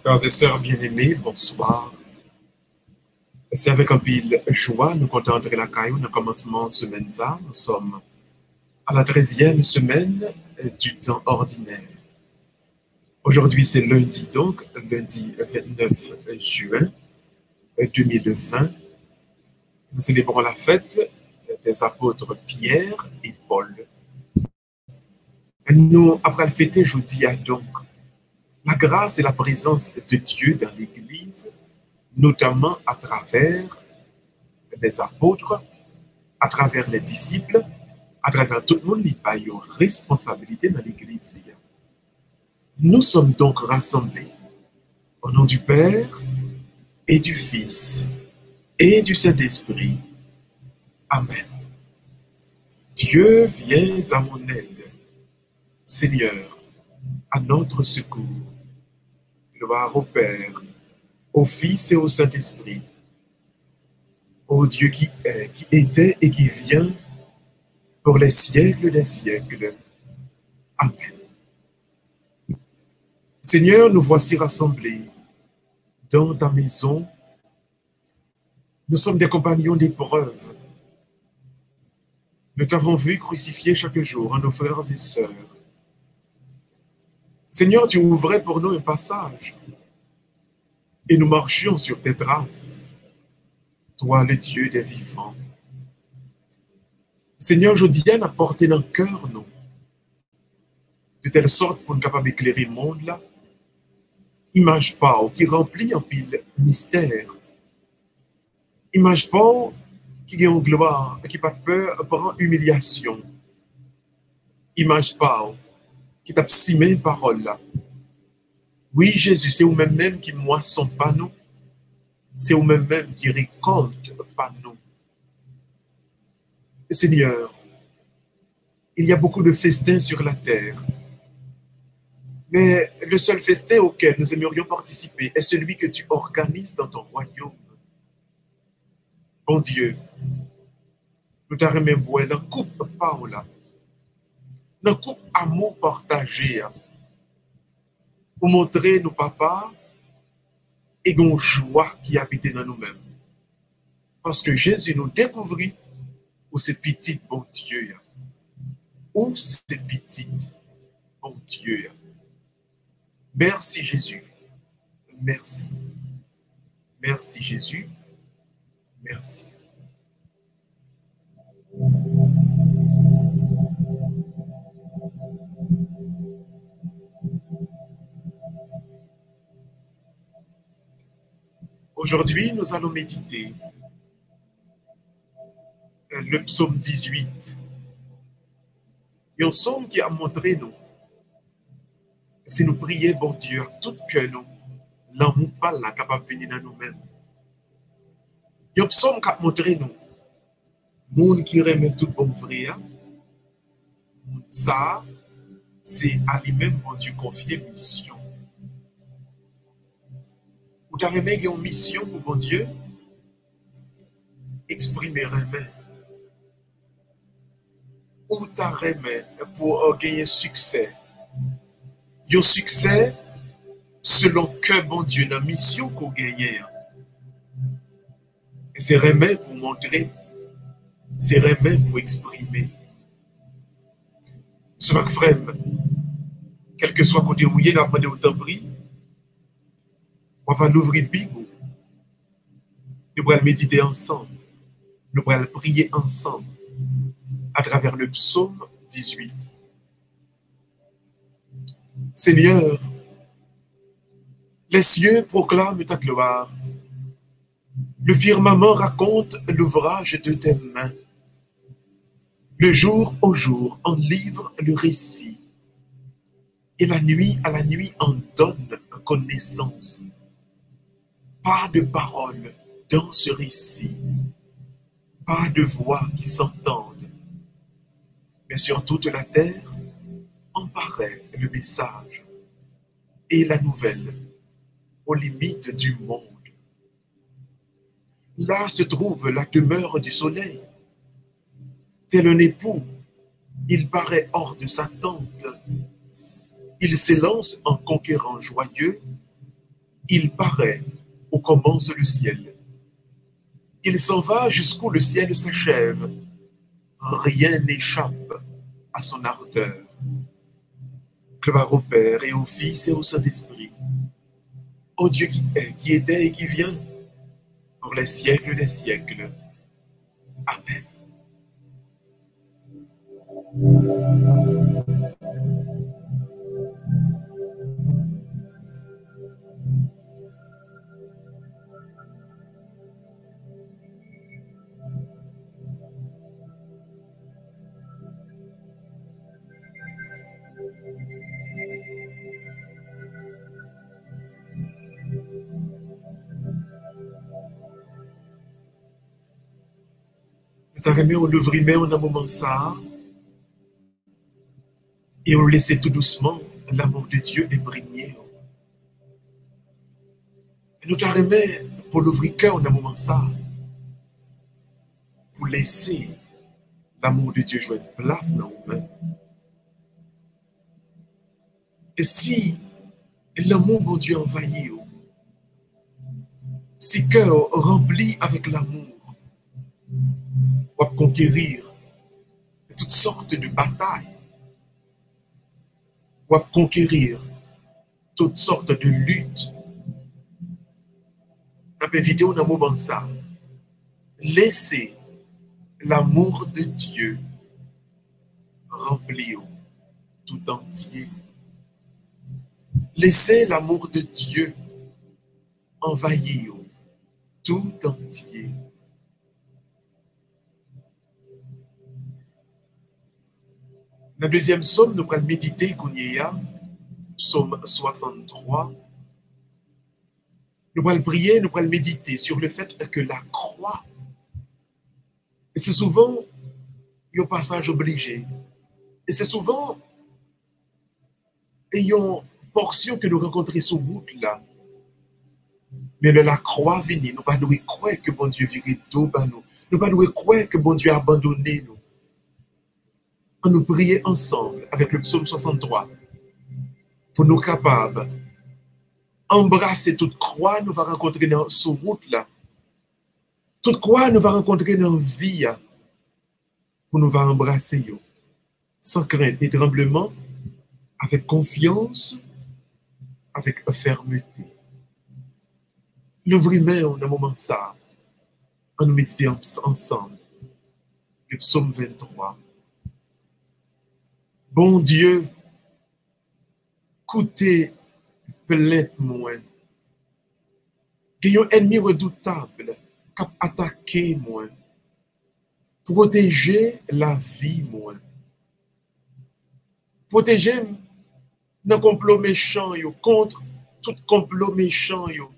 Frères et sœurs bien-aimés, bonsoir. C'est avec un pile joie, nous comptons entrer la caillou dans le commencement de semaine ça. Nous sommes à la 13e semaine du temps ordinaire. Aujourd'hui, c'est lundi, donc, lundi 29 juin 2020. Nous célébrons la fête des apôtres Pierre et Paul. Nous, après le fêter, je vous dis donc, la grâce et la présence de Dieu dans l'Église, notamment à travers les apôtres, à travers les disciples, à travers tout le monde qui a une responsabilité dans l'Église. Nous sommes donc rassemblés au nom du Père et du Fils et du Saint-Esprit. Amen. Dieu, viens à mon aide. Seigneur, à notre secours. Gloire au Père, au Fils et au Saint-Esprit. Ô Dieu qui est, qui était et qui vient pour les siècles des siècles. Amen. Seigneur, nous voici rassemblés dans ta maison. Nous sommes des compagnons d'épreuve. Nous t'avons vu crucifié chaque jour, nos frères et sœurs. Seigneur, tu ouvrais pour nous un passage et nous marchions sur tes traces. Toi, le Dieu des vivants. Seigneur, je dis bien à porter dans le cœur, nous, de telle sorte pour nous capables d'éclairer le monde là. Image pas qui remplit un pile mystère. Image pas qui gagne gloire, qui pas peur, prend humiliation. Image pas qui tape si même parole là. Oui, Jésus, c'est vous-même qui moisson pas nous. C'est vous-même qui récolte pas nous. Seigneur, il y a beaucoup de festins sur la terre. Mais le seul festin auquel nous aimerions participer est celui que tu organises dans ton royaume. Bon Dieu, nous t'arrêtons même boire dans coupe Paola, dans coupe amour partagé, pour montrer nos papas et nos joie qui habitent dans nous-mêmes. Parce que Jésus nous découvrit où c'est petit bon Dieu. Où c'est petit bon Dieu. Merci Jésus. Merci. Merci Jésus. Merci. Aujourd'hui, nous allons méditer le psaume 18. Un psaume qui a montré nous, si nous prions, bon Dieu, à tout cœur, nous, l'amour pas là, capable de venir dans nous-mêmes. Un psaume qui a montré nous, monde qui remet tout bon frère, ça, c'est à lui-même, bon Dieu, confier mission. Ou tu as remis une mission pour bon Dieu, exprimer remet. Ou tu as remis pour gagner succès. Un succès selon que bon Dieu, la mission qu'on gagne. Et c'est remet pour montrer, c'est remet pour exprimer. Ce mac frère, quel que soit côté où il est, n'a pas autant pris, on va l'ouvrir Bible. Nous allons méditer ensemble. Nous allons prier ensemble à travers le psaume 18. Seigneur, les cieux proclament ta gloire. Le firmament raconte l'ouvrage de tes mains. Le jour au jour en livre le récit. Et la nuit à la nuit en donne connaissance. Pas de parole dans ce récit. Pas de voix qui s'entendent. Mais sur toute la terre, en paraît le message et la nouvelle aux limites du monde. Là se trouve la demeure du soleil. Tel un époux, il paraît hors de sa tente. Il s'élance en conquérant joyeux Il paraît où commence le ciel. Il s'en va jusqu'où le ciel s'achève. Rien n'échappe à son ardeur. Gloire au Père et au Fils et au Saint-Esprit. Ô Dieu qui est, qui était et qui vient, pour les siècles des siècles. Amen. Nous remet on l'ouvrimer en un moment ça et on laisse tout doucement l'amour de Dieu imprégner. Nous remet pour l'ouvrir cœur en un moment ça pour laisser l'amour de Dieu jouer une place dans nous-mêmes. Et si l'amour de Dieu envahit, si cœur rempli avec l'amour, on va conquérir toutes sortes de batailles, on va conquérir toutes sortes de luttes. On peut éviter un moment ça. Laissez l'amour de Dieu remplir tout entier. Laissez l'amour de Dieu envahir tout entier. Dans le deuxième psaume, nous allons méditer qu'on y a, psaume 63. Nous allons prier, nous allons méditer sur le fait que la croix, et c'est souvent un passage obligé, et c'est souvent une portion que nous rencontrons sur route là. Mais la croix venue, nous ne devons pas croire que bon Dieu virait tout bas nous. Nous ne devons pas croire que bon Dieu a abandonné nous. On nous prier ensemble avec le psaume 63 pour nous capables embrasser toute croix nous va rencontrer dans sur route là. Toute croix nous va rencontrer dans la vie pour nous va embrasser yo, sans crainte ni tremblement, avec confiance, avec fermeté. L'ouvrir en un moment ça, on nous méditer ensemble. Le psaume 23. Bon Dieu, coûtez plainte moins. Qu'il y a un ennemi redoutable qui a attaqué moi. Protéger la vie moi. Protéger dans complot méchant yo, contre tout complot méchant yo.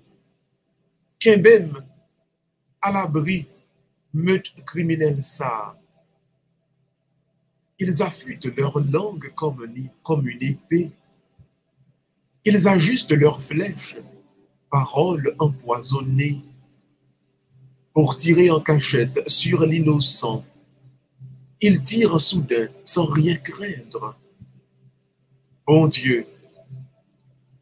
Kembem à l'abri meute criminel ça. Ils affûtent leur langue comme une épée. Ils ajustent leurs flèches, paroles empoisonnées, pour tirer en cachette sur l'innocent. Ils tirent soudain sans rien craindre. Bon Dieu,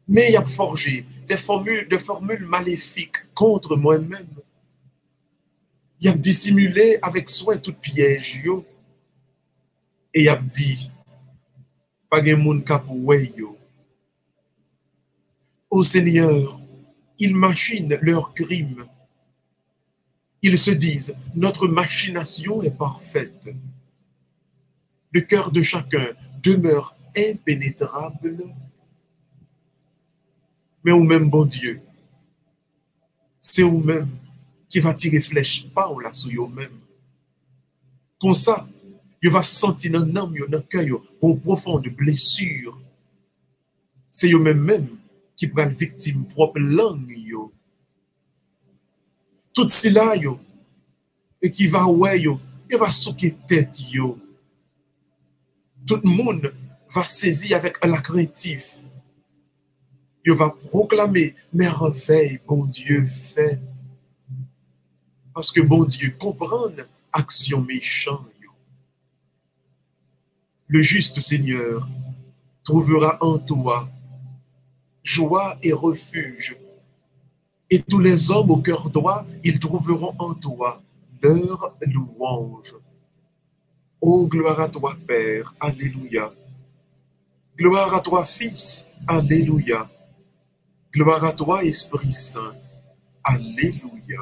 mais il a forgé des formules maléfiques contre moi-même. Il a dissimulé avec soin tout piège yo. Et il a dit, pas de monde capoué yo. Ô Seigneur, ils machinent leurs crimes. Ils se disent, notre machination est parfaite. Le cœur de chacun demeure impénétrable. Mais vous-même, bon Dieu, c'est vous-même qui va tirer flèche pas ou la sous vous-même. Comme ça, il va sentir dans l'âme, dans le cœur, une profonde blessure. C'est vous-même qui prend victime propre langue. Tout cela, et qui va ouais, il va souquer tête. Tout le monde va saisir avec la craintif. Il va proclamer merveille, bon Dieu fait. Parce que bon Dieu comprend action méchante. Le juste Seigneur trouvera en toi joie et refuge Et tous les hommes au cœur droit, ils trouveront en toi leur louange. Oh, gloire à toi, Père. Alléluia. Gloire à toi, Fils. Alléluia. Gloire à toi, Esprit Saint. Alléluia.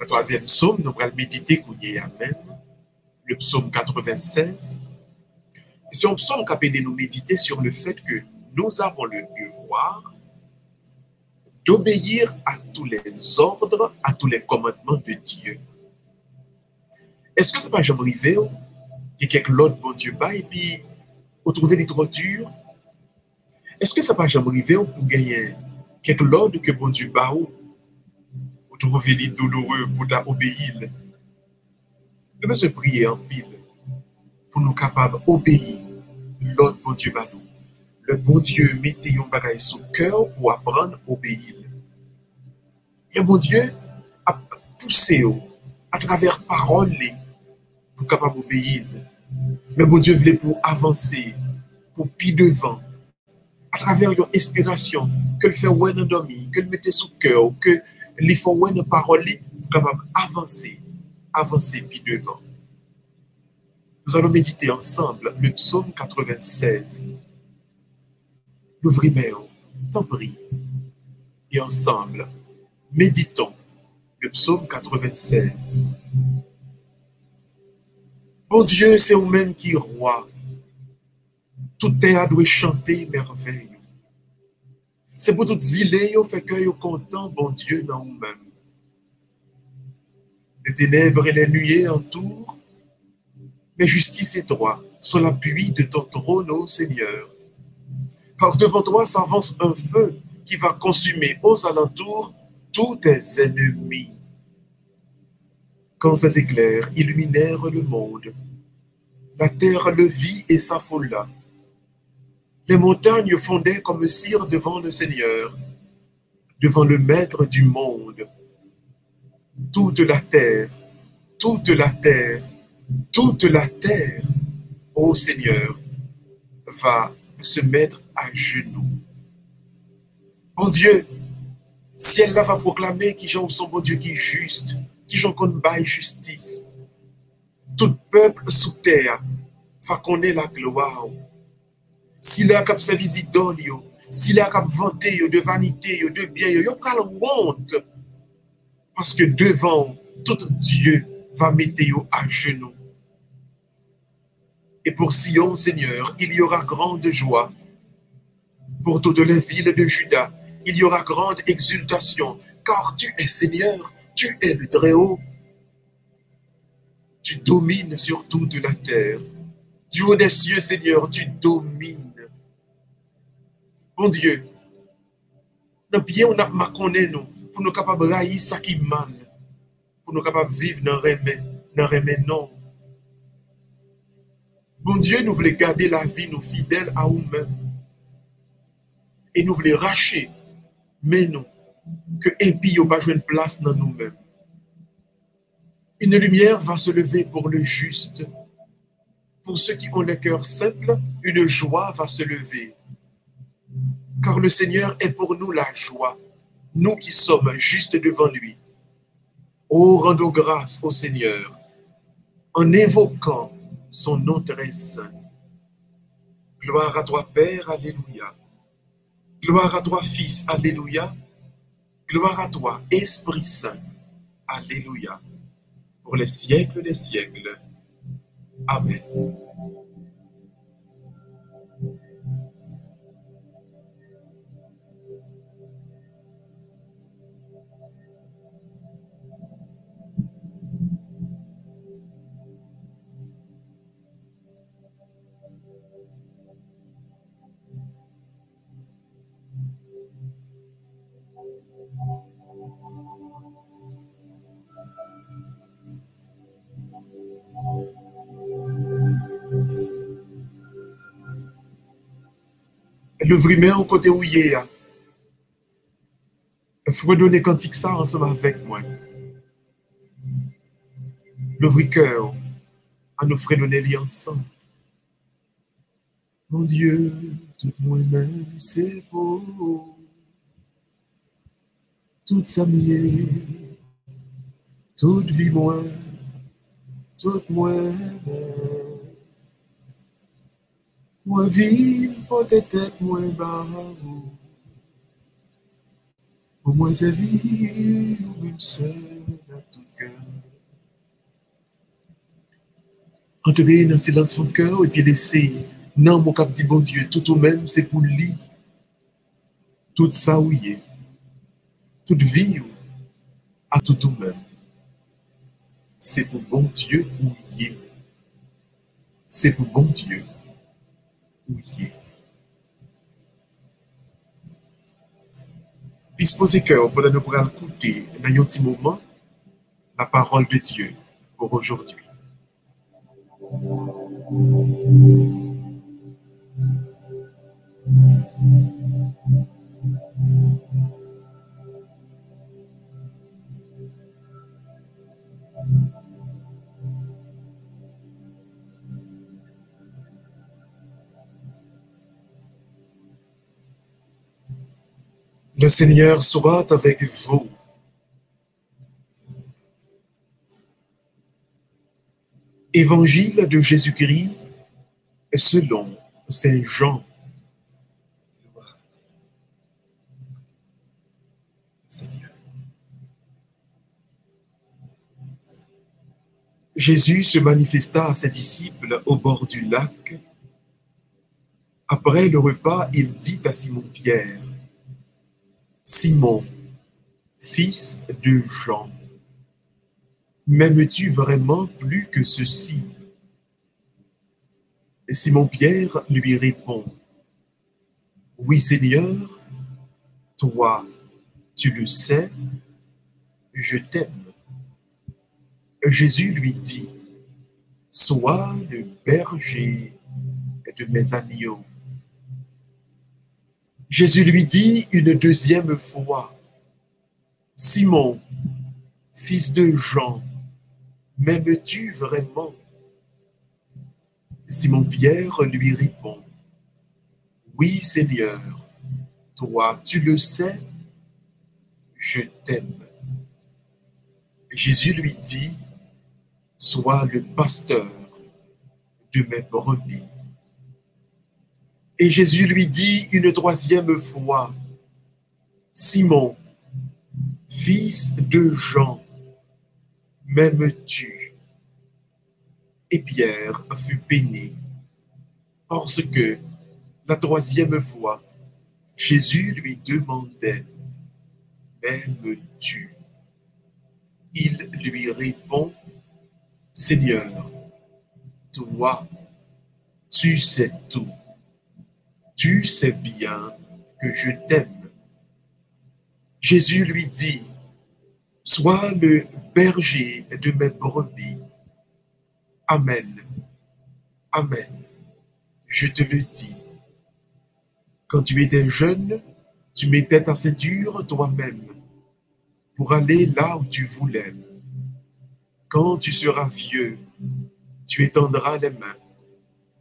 Le troisième psaume, nous allons méditer Amen. Le psaume 96. C'est un psaume qui appelle nous méditer sur le fait que nous avons le devoir d'obéir à tous les ordres, à tous les commandements de Dieu. Est-ce que ça va jamais arriver? Il y a quelques l'autre bon Dieu bas et puis vous trouvez les trop dur? Est-ce que ça va jamais arriver pour gagner quelques l'ordre que bon Dieu bas ou trouvez les douloureux pour t'obéir? Nous devons se prier en pile pour nous capables d'obéir l'ordre bon Dieu bas nous. Le bon Dieu mettez un bagage sur le cœur pour apprendre à obéir. Et bon Dieu a poussé à travers paroles pour capable d'obéir. Le bon Dieu voulait pour avancer, pour pied devant, à travers une inspiration, que le fait ouais dans dormir, que le mettez sous cœur, que les faut ouais dans parole, pour capable avancer, avancer pied devant. Nous allons méditer ensemble le psaume 96. L'ouvrir main, t'en prie. Et ensemble, méditons le psaume 96. Bon Dieu, c'est vous-même qui est roi. Tout terre doit chanter merveille. C'est pour toutes îles, vous fait que vous content, bon Dieu, dans vous-même. Les ténèbres et les nuées entourent, mais justice et droit sont l'appui de ton trône, ô Seigneur. Car devant toi s'avance un feu qui va consumer aux alentours tous tes ennemis. Quand ces éclairs illuminèrent le monde, la terre le vit et s'affola. Les montagnes fondaient comme cire devant le Seigneur, devant le Maître du monde. Toute la terre, toute la terre, toute la terre, ô Seigneur, va se mettre à genoux. Mon Dieu, ciel là va proclamer qui j'en son bon Dieu qui est juste, qui j'en connaît bail justice. Tout peuple sous terre va connaître la gloire. S'il a cap service d'idole, s'il a cap vanter de vanité, de bien, il prend honte. Parce que devant tout Dieu va mettre à genoux. Et pour Sion, Seigneur, il y aura grande joie. Pour toutes les villes de Juda, il y aura grande exultation, car tu es Seigneur, tu es le Très-Haut. Tu domines sur toute la terre. Du haut des cieux, Seigneur, tu domines. Mon Dieu, nous bien on a maconné nous, pour nous capables de raïr ça qui mal, pour nous capables de vivre dans remède non. Mon Dieu, nous voulons garder la vie, nous fidèles à nous-mêmes. Et nous voulons racher, mais non, que impie n'a pas joué une place dans nous-mêmes. Une lumière va se lever pour le juste. Pour ceux qui ont le cœur simple, une joie va se lever. Car le Seigneur est pour nous la joie, nous qui sommes justes devant lui. Oh, rendons grâce au Seigneur en évoquant son nom très saint. Gloire à toi, Père, alléluia. Gloire à toi, Fils, alléluia. Gloire à toi, Esprit Saint, alléluia. Pour les siècles des siècles. Amen. Levez-moi en côté où il est. Fredonnez cantique ça ensemble avec moi. L'ouvrir cœur à nous fredonner les ensemble. Mon Dieu, tout moi-même, c'est beau. Toute sa mienne, toute vie moi, toute moi-même. Moi vie, peut-être moi barreau. Pour moi c'est vie, ou même seul à tout cœur. Entrer dans le silence mon cœur et puis laisser, non, mon cap dit bon Dieu, tout au même, c'est pour lui. Tout ça où il est. Toute vie à tout au même. C'est pour bon Dieu où il est. C'est pour bon Dieu où il est. Disposez cœur pour nous pouvoir écouter dans un petit moment la parole de Dieu pour aujourd'hui. Le Seigneur soit avec vous. Évangile de Jésus-Christ selon Saint Jean. Seigneur. Jésus se manifesta à ses disciples au bord du lac. Après le repas, il dit à Simon-Pierre, « Simon, fils de Jean, m'aimes-tu vraiment plus que ceci ?» Et Simon-Pierre lui répond, « Oui, Seigneur, toi, tu le sais, je t'aime. » Jésus lui dit, « Sois le berger de mes agneaux. » Jésus lui dit une deuxième fois, « Simon, fils de Jean, m'aimes-tu vraiment ?» Simon-Pierre lui répond, « Oui, Seigneur, toi, tu le sais, je t'aime. » Jésus lui dit, « Sois le pasteur de mes brebis. » Et Jésus lui dit une troisième fois, « Simon, fils de Jean, m'aimes-tu » Et Pierre fut peiné, parce que la troisième fois, Jésus lui demandait, « M'aimes-tu » Il lui répond, « Seigneur, toi, tu sais tout. Tu sais bien que je t'aime. » Jésus lui dit, « Sois le berger de mes brebis. » Amen. Amen. Je te le dis. Quand tu étais jeune, tu mettais ta ceinture toi-même pour aller là où tu voulais. Quand tu seras vieux, tu étendras les mains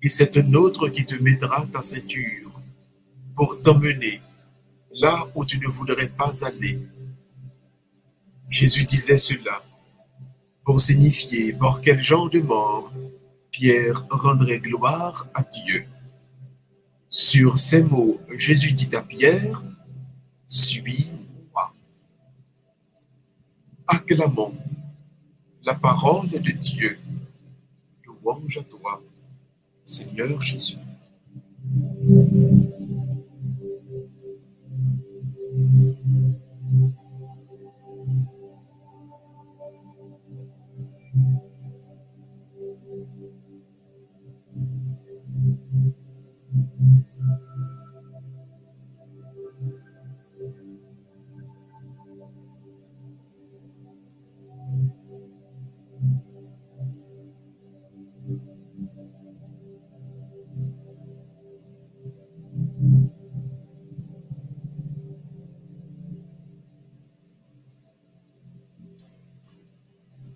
et c'est un autre qui te mettra ta ceinture pour t'emmener là où tu ne voudrais pas aller. Jésus disait cela pour signifier par quel genre de mort Pierre rendrait gloire à Dieu. Sur ces mots, Jésus dit à Pierre, « Suis-moi. » Acclamons la parole de Dieu. Louange à toi, Seigneur Jésus.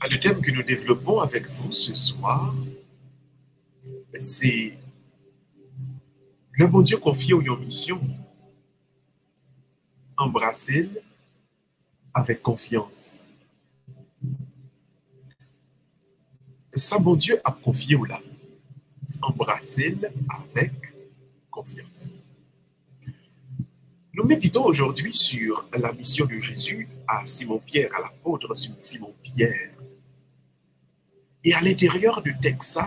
Le thème que nous développons avec vous ce soir, c'est le bon Dieu confié aux mission, embrasser avec confiance. Ça, bon Dieu a confié au là, embrasser avec confiance. Nous méditons aujourd'hui sur la mission de Jésus à Simon-Pierre, à l'apôtre Simon-Pierre. Et à l'intérieur du texte,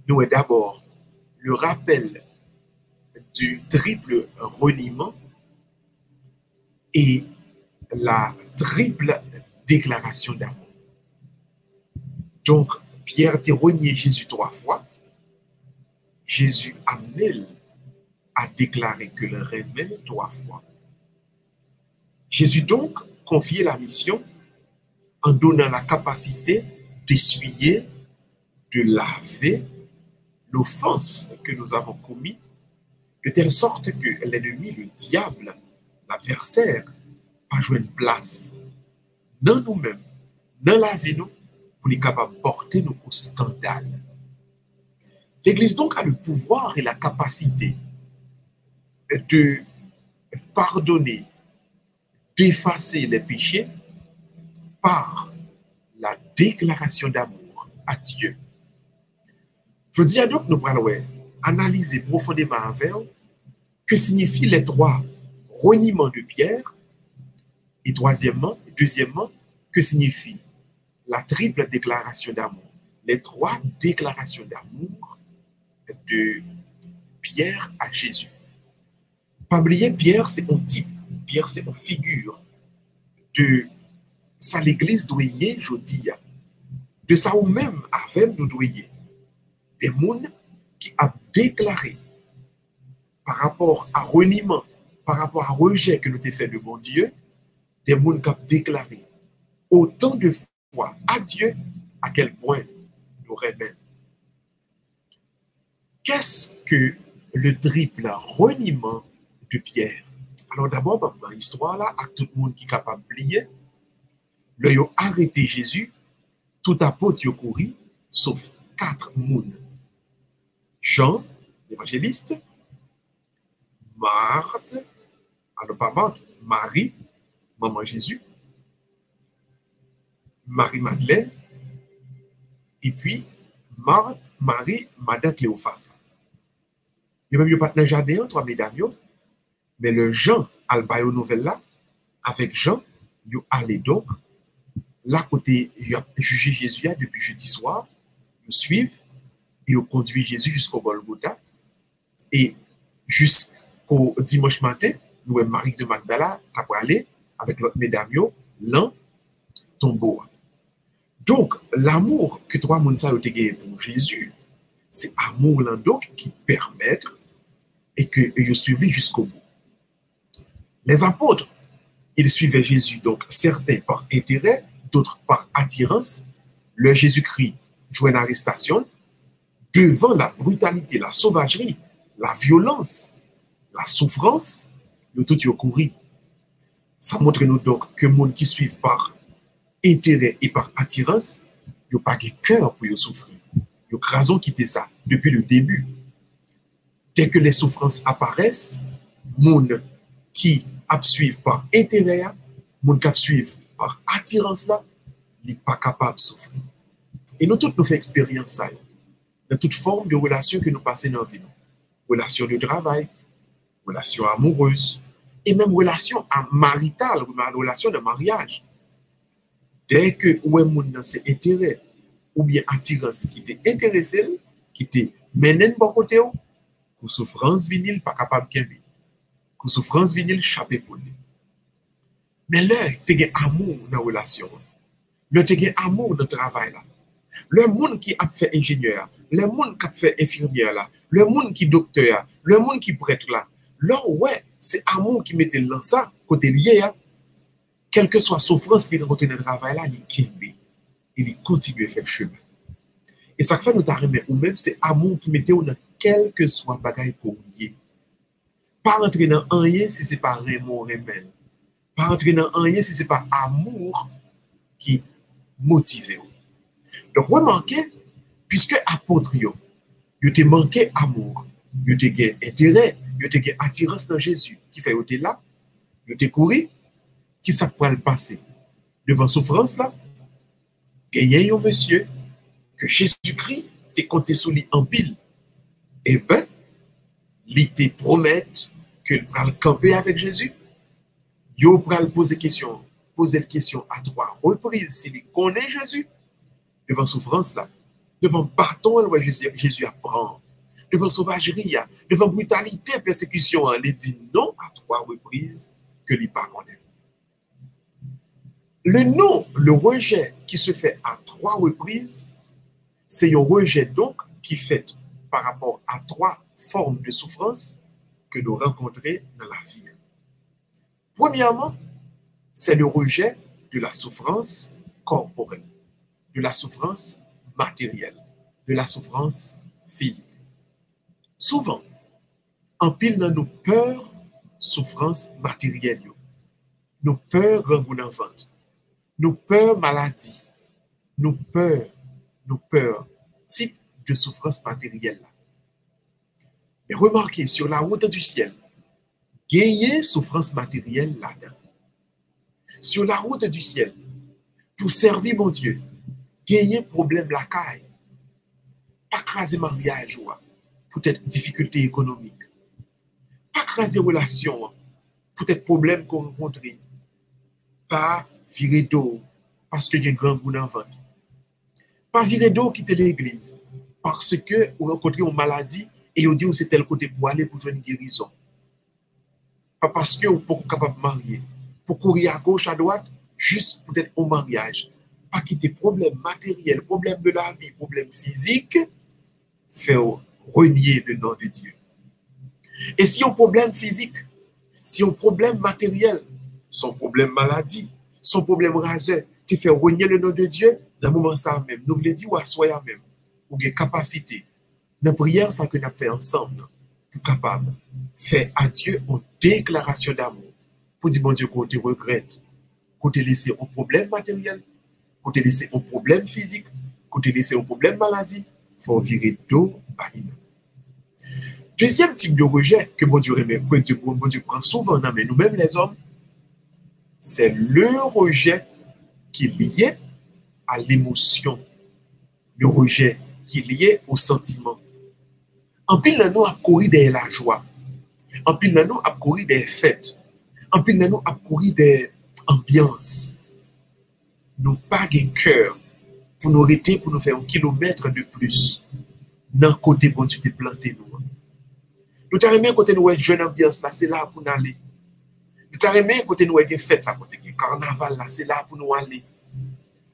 nous avons d'abord le rappel du triple reniement et la triple déclaration d'amour. Donc, Pierre t'a renié Jésus 3 fois. Jésus a amené à déclarer que le remet 3 fois. Jésus donc confiait la mission en donnant la capacité d'essuyer, de laver l'offense que nous avons commise, de telle sorte que l'ennemi, le diable, l'adversaire, va jouer une place dans nous-mêmes, dans la vie, nous, pour être capable de porter nous au scandale. L'Église donc a le pouvoir et la capacité de pardonner, d'effacer les péchés par la déclaration d'amour à Dieu. Je dis donc, nous allons analyser profondément avec que signifient les 3 reniements de Pierre et deuxièmement, que signifie la triple déclaration d'amour. Les 3 déclarations d'amour de Pierre à Jésus. Pas oublier, Pierre, c'est un type, Pierre, c'est une figure de ça l'Église doit y je dis, de ça ou même avec nous doit y des gens qui a déclaré par rapport à reniement, par rapport à rejet que nous avons fait de bon Dieu, des gens qui ont déclaré autant de fois à Dieu à quel point nous remet. Qu'est-ce que le triple reniement de Pierre? Alors d'abord, dans l'histoire là, à tout le monde qui est capable d'oublier, ils ont arrêté Jésus, tout apôtre ont couru, sauf 4 personnes. Jean, l'évangéliste, Marthe, alors pas Marthe, Marie, maman Jésus, Marie-Madeleine, et puis Marthe, Marie, madame Cléophas. Il y a même pas de jardin, 3 mesdames, mais le Jean, Albayo Nouvelle là, avec Jean, ils ont allé donc, là côté, ils ont jugé Jésus depuis jeudi soir, ils suivent, ils ont conduit Jésus jusqu'au Golgotha, et jusqu'au dimanche matin, nous avons Marie de Magdala qui a aller avec l'autre mesdames, l'un tombeau. Donc, l'amour que 3 personnes ont gagné pour Jésus, c'est amour là donc qui permet et que ils suivent jusqu'au bout. Les apôtres, ils suivaient Jésus, donc certains par intérêt, d'autres par attirance. Le Jésus-Christ jouait une arrestation devant la brutalité, la sauvagerie, la violence, la souffrance, le tout est couru. Ça montre nous donc que les gens qui suivent par intérêt et par attirance, ils n'ont pas de cœur pour souffrir. Ils ont raison de quitter ça depuis le début. Dès que les souffrances apparaissent, les gens qui suivent par intérêt, les gens qui suivent par attirance, ils ne sont pas capables de souffrir. Et nous tous nous faisons expérience ça. Dans toute forme de relation que nous passons dans la vie. Relation de travail, relation amoureuse, et même relation maritale, relation de mariage. Dès que vous avez ses intérêts ou bien attirance qui t'est intéressé, qui t'est mené de bon côté, pour souffrance vinyle, pas capable de kembe. Pour souffrance vinyle, chapé pour lui. Mais là, tu as amour dans la relation. Là, tu as amour dans le travail. Là. Le monde qui a fait ingénieur, le monde qui a fait infirmière, là, le monde qui est docteur, le monde qui est prêtre, là, ouais, c'est amour qui mettait dans ça, côté lié. Hein. Quelle que soit la souffrance qu'il rencontre dans le travail, là, il kembe. Il continue à faire le chemin. Et ça fait nous t'arriver ou même c'est amour qui mettait dans quel que soit bagaille qu'on y est. Pas rentrer dans rien si c'est pas Raymond Remel. Pas rentrer dans rien si c'est pas amour qui motivé. Donc, remarquez, puisque apôtre, yo te manqué amour, yo te gagné intérêt, yo te gagné attirance dans Jésus, qui fait yo te là, yo te couru, qui ça pourrait le passer devant souffrance là, gagné un monsieur que Jésus-Christ te compté sous lui en pile. Et ben, il te promet que il va le camper avec Jésus. Yo va poser la question à 3 reprises s'il connaît Jésus devant souffrance là, devant bâton où Jésus apprend, devant sauvagerie, devant brutalité, persécution, il dit non à 3 reprises que il pas connaît. Le non, le rejet qui se fait à 3 reprises, c'est un rejet donc qui fait par rapport à 3 formes de souffrance que nous rencontrons dans la vie. Premièrement, c'est le rejet de la souffrance corporelle, de la souffrance matérielle, de la souffrance physique. Souvent, en pile dans nos peurs, souffrance matérielle, nos peurs grand vente, nos peurs maladie, nos peurs type de souffrance matérielle. Mais remarquez, sur la route du ciel, gagner souffrance matérielle là-dedans. Sur la route du ciel, pour servir mon Dieu, gagner problème la caille, pas craser mariage, peut-être difficulté économique, pas craser relation, peut-être problème qu'on rencontre, pas virer d'eau parce que y a un grand goût dans le ventre, pas virer d'eau quitter l'église parce que vous rencontrez une maladie et vous dites que c'est tel côté pour aller pour jouer une guérison, pas parce que vous n'êtes pas capable de marier, pour courir à gauche, à droite, juste peut-être au mariage, pas quitter problème matériel, problème de la vie, problème physique, faire renier le nom de Dieu. Et si un problème physique, si un problème matériel, son problème maladie, son problème raseur, tu fais renier le nom de Dieu, dans le moment ça même, nous voulons dire ou à soi même, ou des capacités, dans la prière, ça que nous avons fait ensemble, pour capable faire à Dieu une déclaration d'amour, pour dire, mon Dieu, qu'on te regrette, qu'on te laisse un problème matériel, qu'on te laisse un problème physique, qu'on te laisse un problème maladie, il faut virer d'eau par lui. Deuxième type de rejet que mon Dieu prend souvent dans nous-mêmes les hommes, c'est le rejet qui est lié à l'émotion, le rejet qui est lié au sentiment. En pile de nous a couru des la joie, en pile de nous a couru des fêtes, en pile de nous a couru des ambiances. Nous pas de cœur pour nous arrêter, pour nous faire 1 kilomètre de plus dans le côté bon Dieu t'es planté nous. Nous t'arrêtons bien côté nous une jeune ambiance là, c'est là pour nous aller. Nous t'arrêtons bien côté nous une fête là, côté carnaval là, c'est là pour nous aller.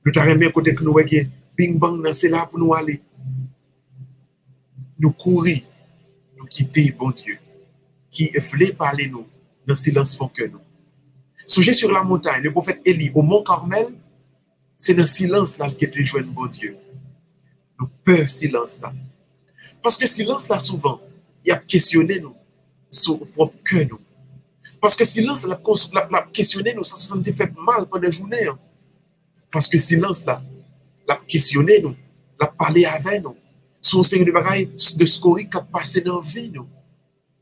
Nous t'arrêtons bien côté que nous une bing bang là, c'est là pour nous aller. Nous courir, nous quitter bon Dieu, qui voulait parler nous dans le silence font que nous. Songez sur la montagne, le prophète Élie au mont Carmel, c'est dans le silence là qu'il te joint bon Dieu. Nous peur silence là. Parce que silence là souvent, il a questionné nous sur notre propre cœur nous. Parce que silence là, l'a questionné nous, ça se fait mal pendant la journée. Hein. Parce que silence là, l'a questionné nous, l'a parlé avec nous. Son série de bagailles de scorie qui a passé dans la vie nous.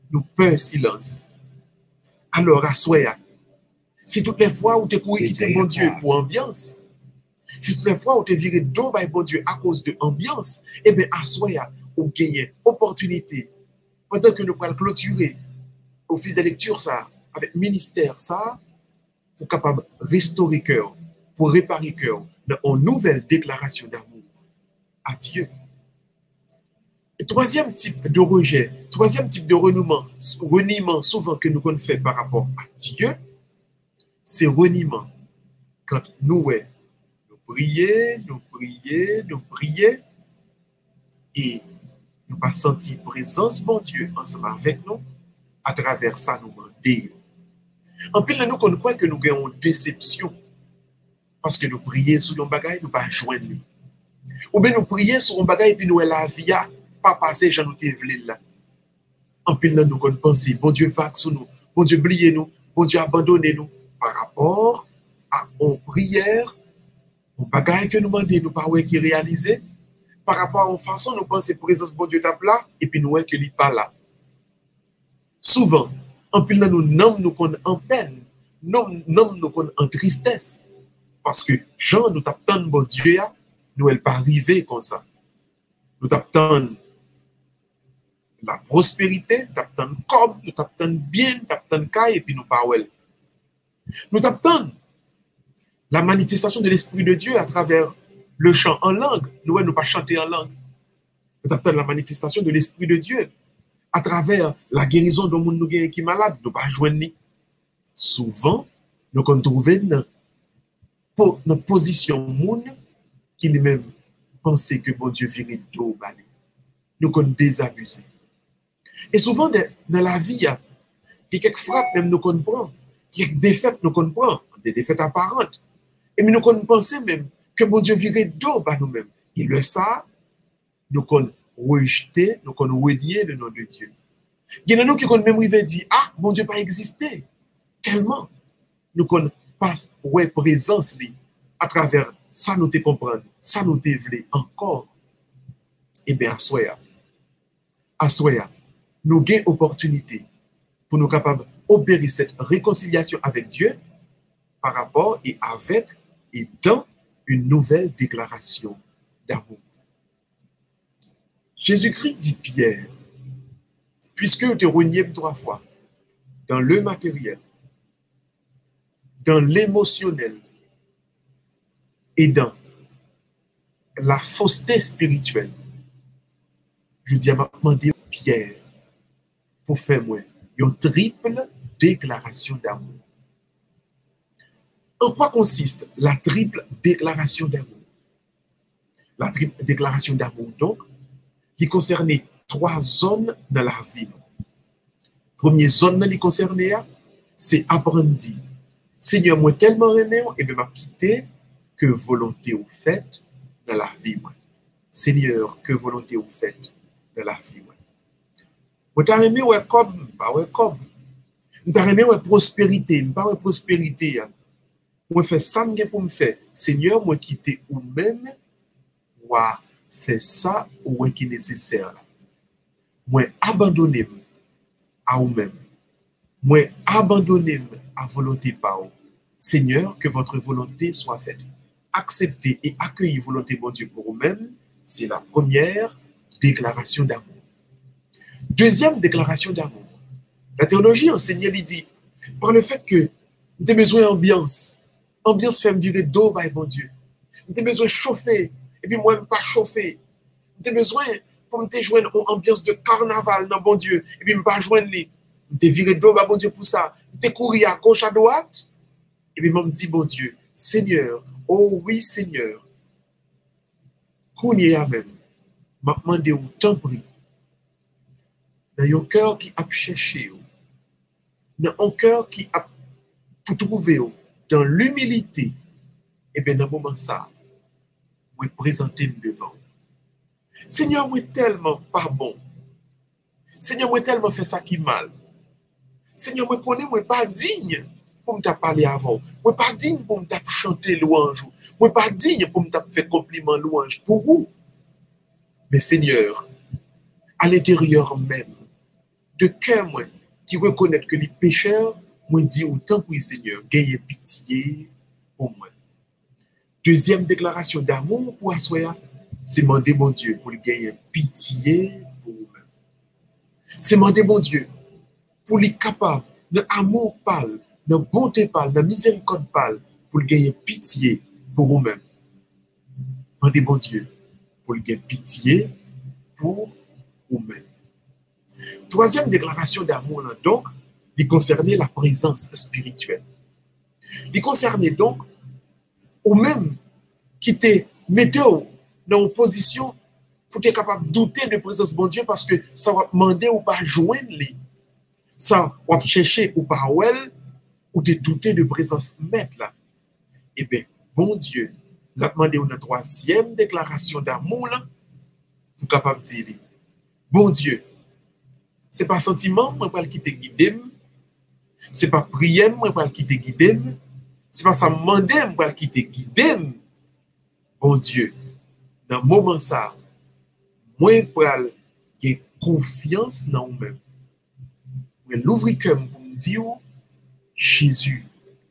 Nous peur silence. Alors, à soi, si toutes les fois où tu couru quitter bon Dieu pour ambiance, si toutes les fois où tu viré d'eau par bon Dieu à cause de ambiance, eh bien, à soi, on gagne opportunité. Pendant que nous pouvons clôturer au fils de lecture, ça, avec ministère, ça, pour capable de restaurer cœur, pour réparer cœur, dans une nouvelle déclaration d'amour à Dieu. Et troisième type de rejet, troisième type de reniement souvent que nous faisons par rapport à Dieu, c'est reniement. Quand nous prions, et nous pas senti présence de Dieu ensemble avec nous, à travers ça nous demander. En plus, nous croyons que nous avons une déception parce que nous prions sur nos bagailles, nous ne pas joindre. Ou bien nous prions sur nos bagailles et puis nous la vie pas passer, j'en nous voulu là. En plus, nous avons pensé, bon Dieu va sur nous, bon Dieu oubliez nous, bon Dieu abandonnez nous par rapport à une prière On bagaille que nous demandons, nous pas qui réaliser par rapport à une façon nous penser présence bon Dieu tape là et puis nous que il pas là. Souvent, en plus nous nomme nous qu'on en peine, nomme nous qu'on en tristesse parce que Jean nous t'attend bon Dieu nous elle pas arriver comme ça. Nous t'attend la prospérité, nous t'attend comme, nous t'attend bien, nous t'attend caille et puis nous pas well. Nous t'attend la manifestation de l'Esprit de Dieu à travers le chant en langue. Nous ne pas chanter en langue. Nous attendons la manifestation de l'Esprit de Dieu à travers la guérison de monde qui est malade. Nous pas joindre. Souvent, nous nous trouvons dans une position monde qui lui-même pensait que bon Dieu virait d'eau balé. Nous nous désabusé. Et souvent, dans la vie, il y a quelques frappes, même nous comprenons, quelques défaites nous comprenons, des défaites apparentes. Et nous pensons même que bon Dieu virait d'eau par nous-mêmes. Et le ça, nous qu'on rejeté, nous qu'on renié le nom de Dieu. Il y en a nous qui ont même dit, ah, bon Dieu pas existé. Tellement, nous qu'on passe, ouais, présence à travers ça nous te comprendre, ça nous te voulons encore. Eh bien, à soya, nous avons opportunité pour nous capables d'opérer cette réconciliation avec Dieu par rapport et avec et dans une nouvelle déclaration d'amour. Jésus-Christ dit Pierre, puisque tu renié 3 fois dans le matériel, dans l'émotionnel et dans la fausseté spirituelle, je dis à ma demandé Pierre pour faire moi une triple déclaration d'amour. En quoi consiste la triple déclaration d'amour? La triple déclaration d'amour, donc, qui concernait 3 zones dans la vie. Première zone qui concernait, c'est apprendre. Seigneur, moi tellement aimé, et bien m'a quitté que volonté ou faite dans la vie. Seigneur, que volonté ou faite dans la vie. Moi t'as aimé, ouais, comme, pas ouais, comme. T'as aimé, ouais, prospérité, pas ouais, prospérité. Moi, fais ça pour me faire. Seigneur, moi, quitter ou même, moi, fais ça ou qui est nécessaire. Moi, abandonner à vous-même. Moi, abandonner à volonté par vous. Seigneur, que votre volonté soit faite. Accepter et accueillir volonté de Dieu pour vous-même, c'est la première déclaration d'amour. Deuxième déclaration d'amour. La théologie enseigne, il dit, par le fait que vous avez besoin d'ambiance. Ambiance fait me virer d'eau, by mon Dieu. J'ai besoin de chauffer, et puis moi, pas chauffer. J'ai besoin pour me joindre une ambiance de carnaval, non, bon Dieu, et puis me pas joindre lui. J'ai viré d'eau, bah, bon Dieu, pour ça. J'ai couru à gauche, à droite, et puis me dit, bon Dieu, Seigneur, oh oui, Seigneur, qu'on y a même, m'a demandé où t'en prie, dans un cœur qui a cherché, dans un cœur qui a pour trouver, dans l'humilité, et bien dans ce moment ça, moi présenter devant. Seigneur, moi tellement pas bon. Seigneur, moi tellement fait ça qui mal. Seigneur, moi connais, moi pas digne pour me parler avant. Moi pas digne pour me chanter louange. Moi pas digne pour me faire compliment louange pour vous. Mais Seigneur, à l'intérieur même, de cœur moi, qui reconnaît que les pécheurs, moi dis autant pour Seigneur, gagne pitié pour moi. Deuxième déclaration d'amour pour Assoya, c'est demander mon Dieu pour lui gagner pitié pour vous-même. C'est demander mon Dieu pour lui capable, de amour pâle, de bonté pâle, de miséricorde pâle, pour lui gagner pitié pour vous-même. Demandez mon Dieu pour lui gagner pitié pour vous-même. Troisième déclaration d'amour, donc, il concernait la présence spirituelle. Il concernait donc, ou même, qui te mettait dans une position pour être capable de douter de la présence de Dieu parce que ça va demander ou pas joindre lui. Ça va chercher ou pas ou te douter de la présence maître là. Eh bien, bon Dieu, l'a demandé une troisième déclaration d'amour là, pour capable de dire, bon Dieu, c'est pas sentiment, moi qui te guide, c'est pas prière, moi qui te guide, c'est pas ça demander, moi qui te guide, Bon Dieu, dans le moment ça, moi, pour avoir confiance dans moi-même, je l'ouvrir comme pour me dire, Jésus,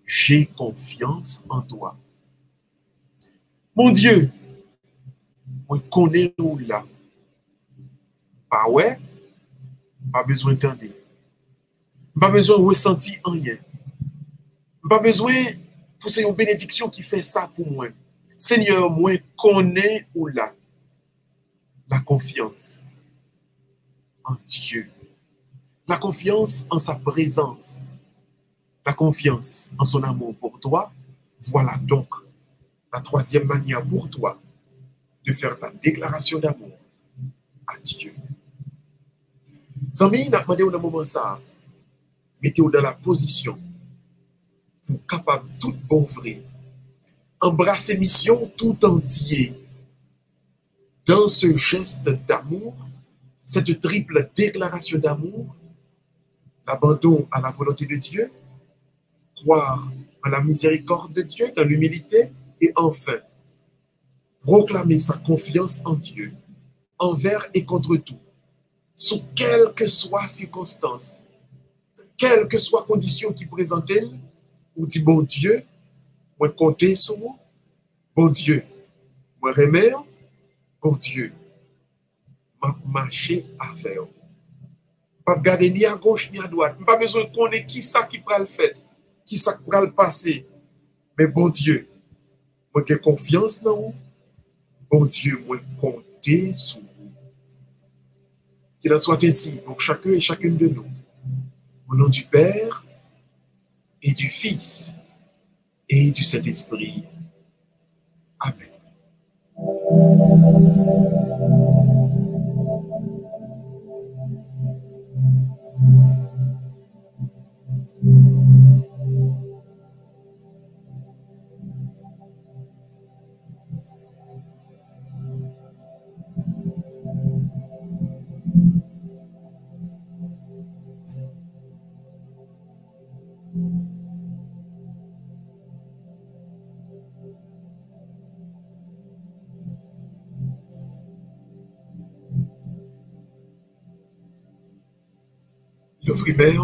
j'ai confiance en toi. Mon Dieu, moi, je connais où là. Pas ouais, pas besoin d'entendre. Pas besoin de ressentir rien. Pas besoin pour c'est une bénédiction qui fait ça pour moi. Seigneur, moi, connais où là. La confiance en Dieu. La confiance en sa présence. La confiance en son amour pour toi. Voilà donc la troisième manière pour toi de faire ta déclaration d'amour à Dieu. Zami, n'a demandé au moment ça, mettez-vous dans la position pour capable tout bon vrai, embrasser mission tout entier dans ce geste d'amour, cette triple déclaration d'amour, l'abandon à la volonté de Dieu, croire en la miséricorde de Dieu, dans l'humilité, et enfin, proclamer sa confiance en Dieu, envers et contre tout, sous quelle que soit circonstance, quelle que soit condition qui présente elle, ou dit bon Dieu, moi compter sur moi, bon Dieu, moi remercie, bon Dieu, m'a marché à faire. Pas regarder ni à gauche ni à droite, pas besoin de connaître qui ça qui prend le fait, qui ça qui prend le passé, mais bon Dieu, moi j'ai confiance dans vous, bon Dieu, moi compter sur vous. Qu'il en soit ainsi pour chacun et chacune de nous. Au nom du Père et du Fils et du Saint-Esprit. Amen.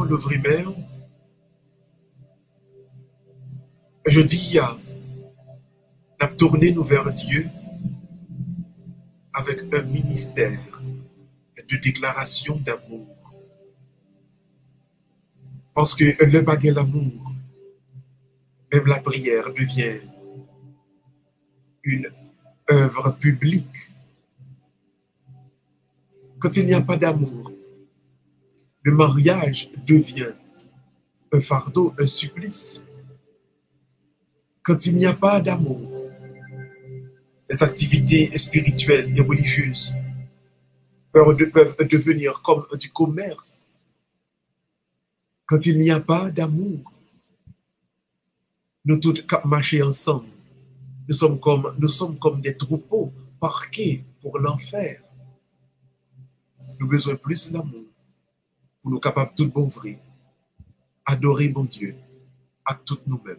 L'ouvrimer, je dis, n'a tourné nous vers Dieu avec un ministère de déclaration d'amour. Parce que le baguet l'amour, même la prière devient une œuvre publique. Quand il n'y a pas d'amour, le mariage devient un fardeau, un supplice. Quand il n'y a pas d'amour, les activités spirituelles et religieuses peuvent devenir comme du commerce. Quand il n'y a pas d'amour, nous tous marchons ensemble. Nous sommes comme des troupeaux parqués pour l'enfer. Nous avons besoin plus d'amour pour nous capables tout bon vrai, adorer mon Dieu à toutes nous-mêmes.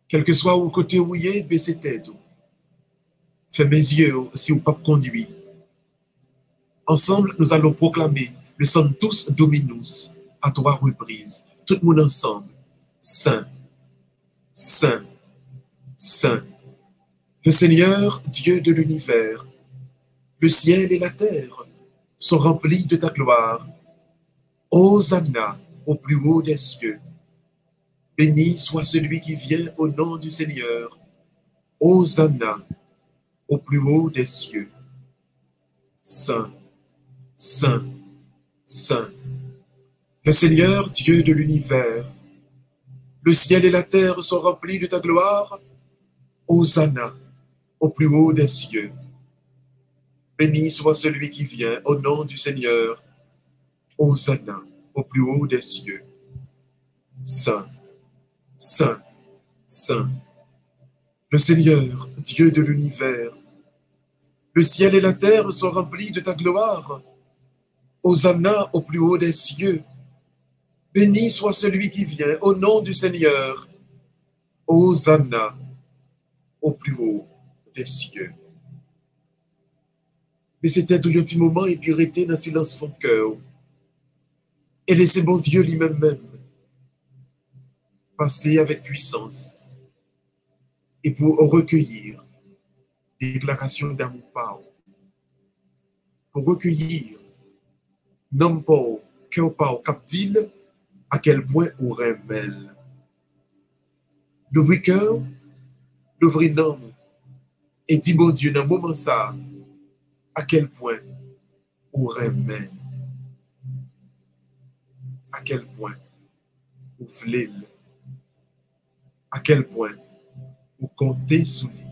Quel que soit où côté où il est, baissez tête. Fermez mes yeux si vous pas conduit. Ensemble, nous allons proclamer le Sanctus Dominus à 3 reprises. Tout le monde ensemble. Saint, Saint, Saint. Le Seigneur, Dieu de l'univers, le ciel et la terre sont remplis de ta gloire. Hosanna au plus haut des cieux. Béni soit celui qui vient au nom du Seigneur. Hosanna au plus haut des cieux. Saint, Saint, Saint. Le Seigneur, Dieu de l'univers, le ciel et la terre sont remplis de ta gloire. Hosanna au plus haut des cieux. Béni soit celui qui vient au nom du Seigneur. Hosanna au plus haut des cieux. Saint, Saint, Saint. Le Seigneur, Dieu de l'univers, le ciel et la terre sont remplis de ta gloire. Hosanna au plus haut des cieux. Béni soit celui qui vient au nom du Seigneur. Hosanna au plus haut des cieux. Mais c'était tout un petit moment et puis rester dans le silence son cœur. Et laisser mon Dieu lui-même passer avec puissance et pour recueillir des déclarations d'amour par pour recueillir non pas cœur par cap dit à quel point on remet. L'ouvrir cœur, l'ouvrir nom et dit mon Dieu dans le moment ça à quel point on remet, à quel point on voulait, à quel point on comptait sur lui.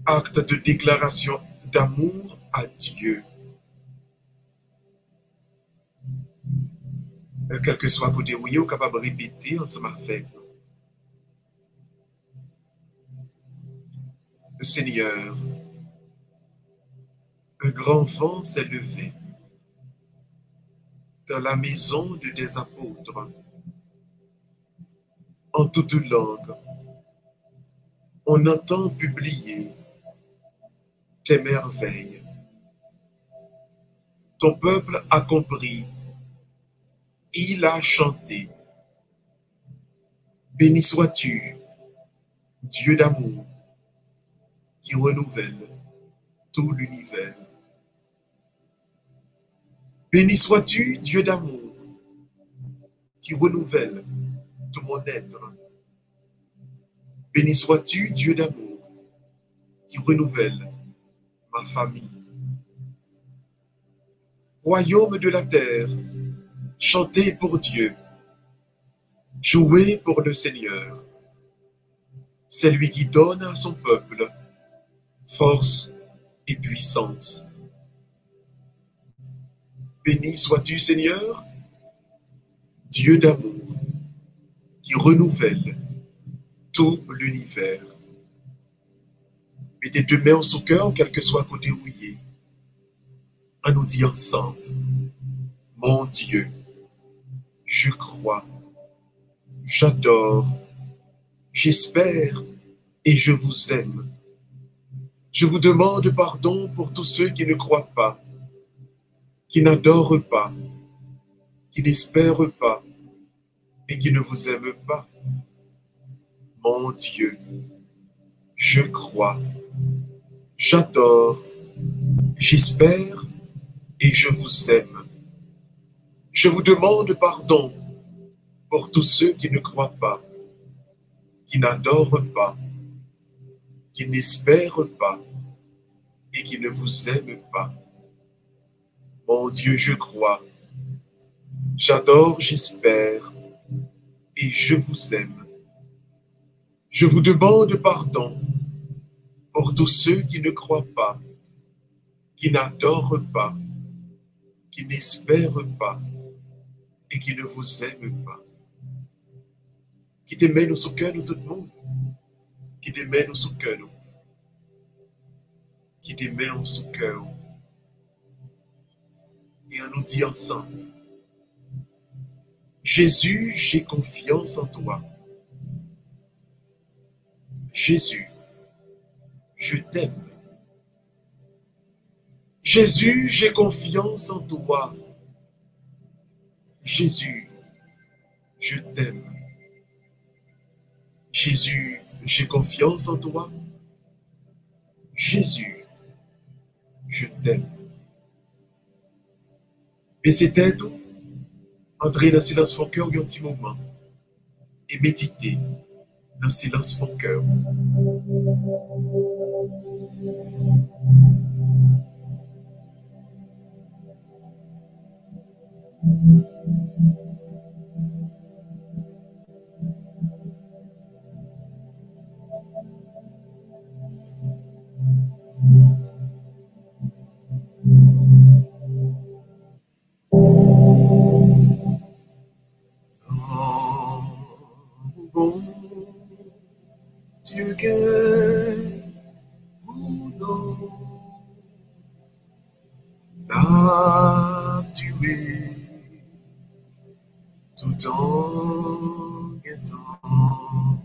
Acte de déclaration d'amour à Dieu. Quel que soit côté où vous êtes capable de répéter ensemble avec le Seigneur. Un grand vent s'est levé dans la maison des apôtres. En toute langue, on entend publier tes merveilles. Ton peuple a compris, il a chanté. Béni sois-tu, Dieu d'amour, qui renouvelle tout l'univers. Béni sois-tu, Dieu d'amour, qui renouvelle tout mon être. Béni sois-tu, Dieu d'amour, qui renouvelle ma famille. Royaume de la terre, chantez pour Dieu, jouez pour le Seigneur. C'est lui qui donne à son peuple force et puissance. Béni sois-tu, Seigneur, Dieu d'amour, qui renouvelle tout l'univers. Mettez deux mains sous cœur, quel que soit côté où il est. On nous dit ensemble, mon Dieu, je crois, j'adore, j'espère et je vous aime. Je vous demande pardon pour tous ceux qui ne croient pas, qui n'adorent pas, qui n'espèrent pas et qui ne vous aiment pas. Mon Dieu, je crois, j'adore, j'espère et je vous aime. Je vous demande pardon pour tous ceux qui ne croient pas, qui n'adorent pas, qui n'espèrent pas et qui ne vous aiment pas. Mon Dieu, je crois, j'adore, j'espère et je vous aime. Je vous demande pardon pour tous ceux qui ne croient pas, qui n'adorent pas, qui n'espèrent pas et qui ne vous aiment pas. Qui te mène sous cœur, nous, tout le monde. Qui te mène sous cœur, nous. Qui te mène sous cœur. Et on nous dit ensemble, Jésus, j'ai confiance en toi. Jésus, je t'aime. Jésus, j'ai confiance en toi. Jésus, je t'aime. Jésus, j'ai confiance en toi. Jésus, je t'aime. Et c'était tout. Entrer dans le silence fond cœur un petit moment et méditer dans le silence fond cœur. Dieu que pour nous l'a tué tout en guettant.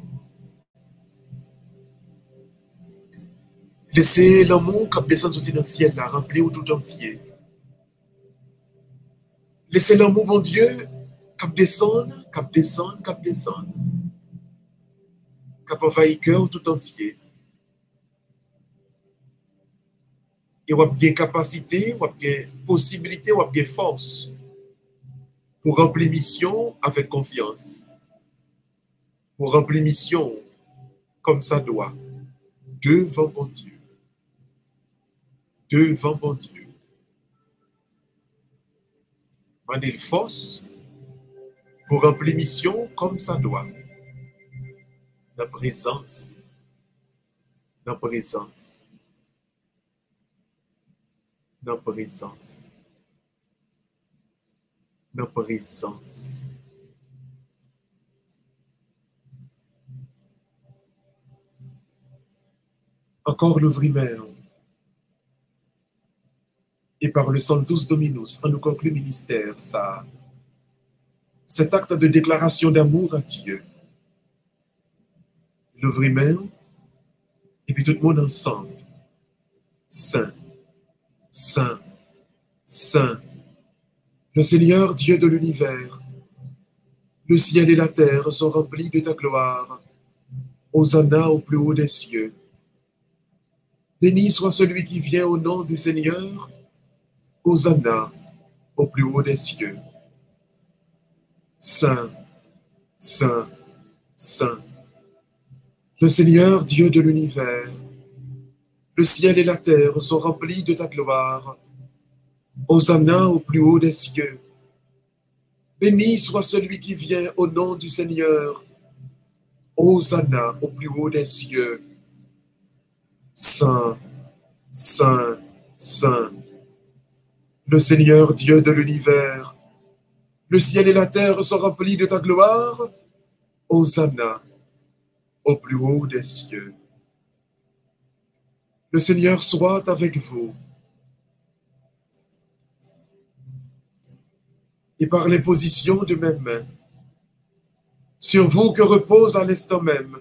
Laissez l'amour qui descend dans le ciel là, remplir tout entier. Laissez l'amour, mon Dieu, qui descend, qui descend, qui descend, qui envahit le cœur tout entier. Et vous avez capacité, vous avez possibilité, vous avez force pour remplir mission avec confiance. Pour remplir mission comme ça doit, devant mon Dieu. Devant mon Dieu. Mandez force pour remplir mission comme ça doit. Dans la présence. Dans la présence. Dans la présence. Dans la présence. Encore l'ouvrimaire. Et par le Sanctus Dominus, on nous conclut le ministère, ça, cet acte de déclaration d'amour à Dieu. L'ouvrimaire, et puis tout le monde ensemble. Saint, Saint, Saint, le Seigneur Dieu de l'univers, le ciel et la terre sont remplis de ta gloire. Hosanna au plus haut des cieux. Béni soit celui qui vient au nom du Seigneur. Hosanna au plus haut des cieux. Saint, Saint, Saint, le Seigneur Dieu de l'univers, le ciel et la terre sont remplis de ta gloire. Hosanna au plus haut des cieux. Béni soit celui qui vient au nom du Seigneur. Hosanna au plus haut des cieux. Saint, Saint, Saint, le Seigneur Dieu de l'univers, le ciel et la terre sont remplis de ta gloire. Hosanna au plus haut des cieux. Le Seigneur soit avec vous. Et par l'imposition de mes mains, sur vous que repose à l'instant même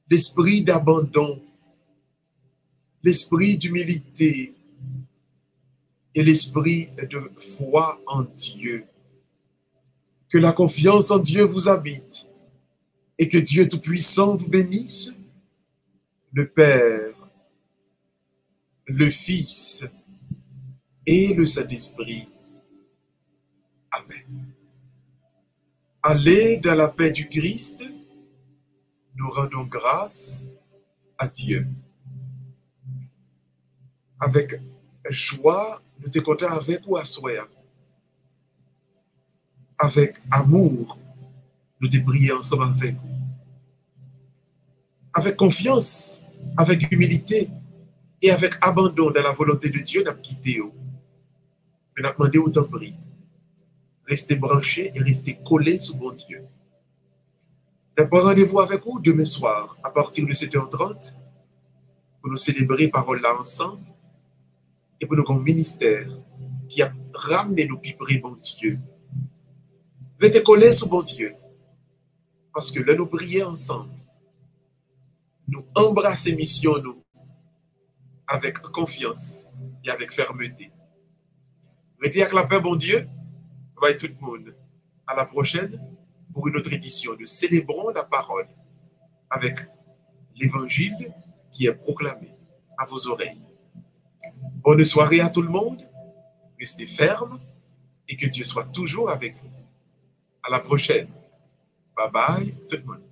l'esprit d'abandon, l'esprit d'humilité et l'esprit de foi en Dieu. Que la confiance en Dieu vous habite et que Dieu Tout-Puissant vous bénisse, le Père, le Fils et le Saint-Esprit. Amen. Allez dans la paix du Christ, nous rendons grâce à Dieu. Avec joie, nous te comptons avec ou à souhait. Avec amour, nous te prions ensemble avec vous. Avec confiance, avec humilité et avec abandon dans la volonté de Dieu, nous avons quitté. Nous avons demandé autant de prier. Restez branchés et restez collés sur mon Dieu. Nous avons rendez-vous avec vous demain soir à partir de 7h30 pour nous célébrer parole là ensemble et pour notre ministère qui a ramené nous plus près mon Dieu. Restez collés sur mon Dieu parce que là nous prions ensemble. Nous embrasser mission nous avec confiance et avec fermeté. Restez avec la paix, bon Dieu. Bye tout le monde. À la prochaine pour une autre édition de Célébrons la parole avec l'évangile qui est proclamé à vos oreilles. Bonne soirée à tout le monde. Restez fermes et que Dieu soit toujours avec vous. À la prochaine. Bye bye tout le monde.